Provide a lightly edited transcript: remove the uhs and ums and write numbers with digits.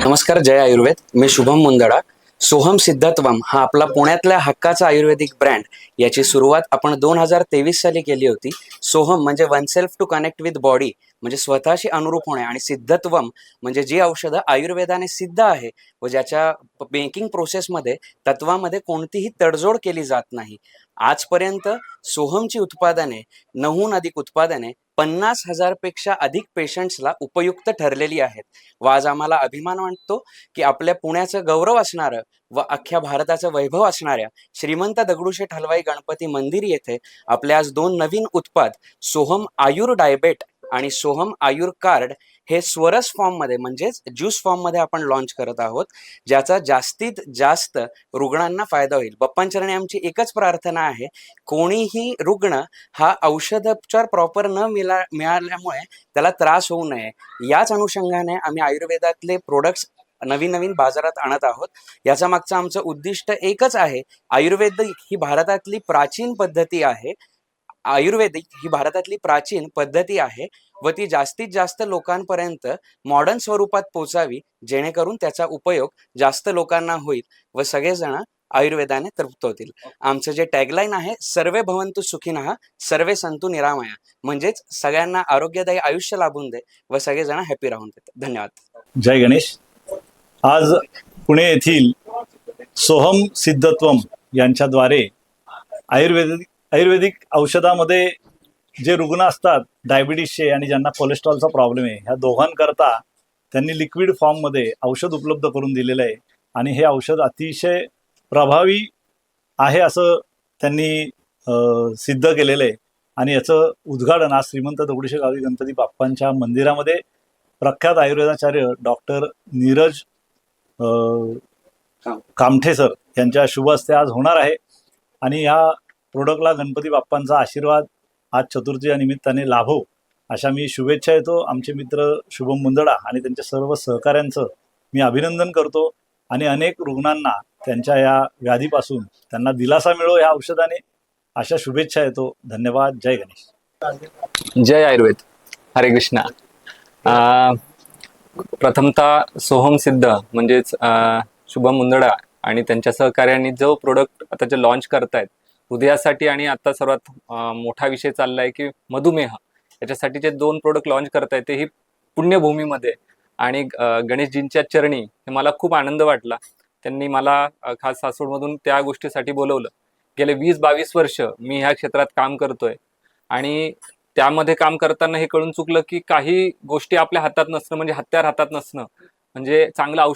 नमस्कार, जय आयुर्वेद. मी शुभम मुंदडा. सोहम सिद्धत्वम हा आपला पुण्यातल्या हक्काचा आयुर्वेदिक ब्रँड, याची सुरुवात आपण 2023 साली केली होती. सोहम म्हणजे oneself to connect with body, म्हणजे स्वतःशी अनुरूप होणे, आणि सिद्धत्वम म्हणजे जी औषधं आयुर्वेदाने सिद्ध आहे व ज्याच्या मेकिंग प्रोसेसमध्ये तत्वामध्ये कोणतीही तडजोड केली जात नाही. आजपर्यंत सोहमची उत्पादने, 9हून अधिक उत्पादने 50,000 पेक्षा अधिक पेशंट्सला उपयुक्त ठरलेली आहेत. व आज आम्हाला अभिमान वाटतो की आपल्या पुण्याचं गौरव असणारं व अख्ख्या भारताचं वैभव असणाऱ्या श्रीमंत दगडूशेठ हलवाई गणपती मंदिर येथे आपले आज 2 नवीन उत्पाद सोहम आयुर डायबेट आणि सोहम आयुर कार्ड हे स्वरस फॉर्ममध्ये म्हणजेच ज्यूस फॉर्ममध्ये आपण लॉन्च करत आहोत, ज्याचा जास्तीत जास्त रुग्णांना फायदा होईल. बप्पांचरणी आमची एकच प्रार्थना आहे, कोणीही रुग्ण हा औषधोपचार प्रॉपर न मिळाल्यामुळे त्याला त्रास होऊ नये, याच अनुषंगाने आम्ही आयुर्वेदातले प्रोडक्ट्स नवीन नवीन बाजारात आणत आहोत. याचा मागचं आमचं उद्दिष्ट एकच आहे. आयुर्वेदिक ही भारतातली प्राचीन पद्धती आहे. आयुर्वेदिक ही भारतातली प्राचीन पद्धती आहे व ती जास्तीत जास्त लोकांपर्यंत मॉडर्न स्वरूपात पोचावी, जेणेकरून त्याचा उपयोग जास्त लोकांना होईल व सगळेजण आयुर्वेदाने तृप्त होतील. आमचं जे टॅगलाईन आहे, सर्वे भवन्तु सुखिनः सर्वे सन्तु निरामया, म्हणजेच सगळ्यांना आरोग्यदायी आयुष्य लाभून दे व सगळेजण हॅपी राहून देत. धन्यवाद. जय गणेश. आज पुणे येथील सोहम सिद्धत्वम यांच्याद्वारे आयुर्वेदिक औषधामध्ये जे रुग्ण असतात डायबिटीसचे आणि ज्यांना कोलेस्ट्रॉलचा प्रॉब्लेम आहे, ह्या दोघांकरता त्यांनी लिक्विड फॉर्ममध्ये औषध उपलब्ध करून दिलेलं आहे. आणि हे औषध अतिशय प्रभावी आहे असं त्यांनी सिद्ध केलेलं आहे. आणि याचं उद्घाटन आज श्रीमंत दगडूशेठ हलवाई गणपती बाप्पांच्या मंदिरामध्ये प्रख्यात आयुर्वेदाचार्य डॉक्टर नीरज कामठे सर यांच्या शुभ हस्ते आज होणार आहे. आणि या प्रोडक्टला गणपती बाप्पांचा आशीर्वाद आज चतुर्थीच्या निमित्ताने लाभो अशा मी शुभेच्छा देतो. आमचे मित्र शुभम मुंदडा आणि त्यांच्या सर्व सहकाऱ्यांचं मी अभिनंदन करतो. आणि अनेक रुग्णांना त्यांच्या या व्याधीपासून त्यांना दिलासा मिळो या औषधाने, अशा शुभेच्छा देतो. धन्यवाद. जय गणेश. जय आयुर्वेद. हरे कृष्णा. प्रथमतः सोहम सिद्ध म्हणजेच शुभम मुंदडा आणि त्यांच्या सहकार्यांनी जो प्रोडक्ट आता जे लॉन्च करतायत हृदयासाठी, आणि आता सर्वात मोठा विषय चाललाय की मधुमेह, याच्यासाठी जे 2 प्रोडक्ट लॉन्च करतायत ते ही पुण्यभूमीमध्ये आणि गणेशजींच्या चरणी, हे मला खूप आनंद वाटला. त्यांनी मला खास सासवडमधून त्या गोष्टीसाठी बोलवलं. गेले 20-22 वर्ष मी ह्या क्षेत्रात काम करतोय आणि त्यामध्ये काम करताना हे कळून चुकलं की काही गोष्टी आपल्या हातात नसणं म्हणजे हत्यार हातात नसणं म्हणजे चांगलं औषध